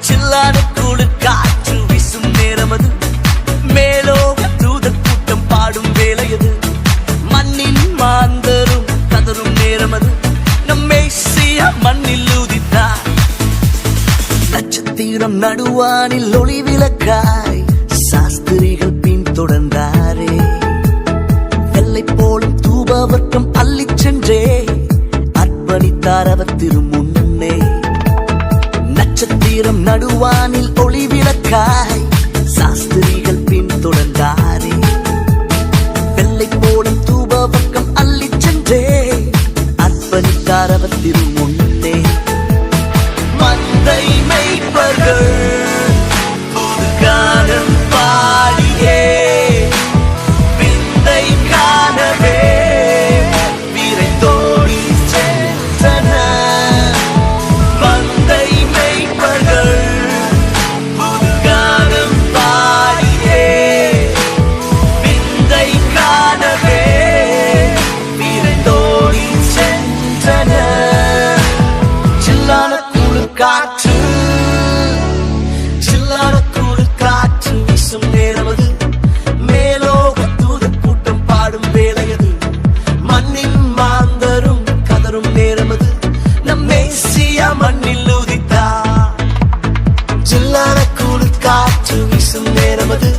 சில்லான குளிர் காற்று வீசும் நேரமது, மேலோக தூதர் கூட்டம் பாடும் வேலையது, மண்ணின் மாந்தரும் கதரும் நேரமது, நம் மேசியா மண்ணில் உதித்தார். நட்சத்திரம் நடுவானில் ஒளி விளக்காய் சாஸ்திரிகள் பின் தொடர்ந்தாரே. வெள்ளை போலும் தூபவர்க்கம் அள்ளிச் சென்றே அர்ப்பணித்தார் அவர் திருமுன்னே. நட்சத்திரம் நடுவானில் ஒளி விளக்காய் சாஸ்திரிகள் பின் தொடர்ந்தாரே. வெள்ளை போலும் தூபவர்க்கம் அள்ளிச் சென்றே அர்ப்பணித்தார் அவர் திருமுன்னே. மந்தை மேய்ப்பர்கள் புதுகானம் பாடியே விந்தை காணவே விரைந்தோடி சென்றனர். மந்தை மேய்ப்பர்கள் புதுகானம் பாடியே விந்தை காணவே விரைந்தோடி சென்றனர். சில்லான காற்று சில்லான குளிர் காற்று வீசும் நேரமது, மேலோக தூதர் கூட்டம் பாடும் வேலையது, மண்ணின் மாந்தரும் கதரும் நேரமது, நம் மேசியா மண்ணில் உதித்தார். சில்லான குளிர் காற்று வீசும் நேரமது,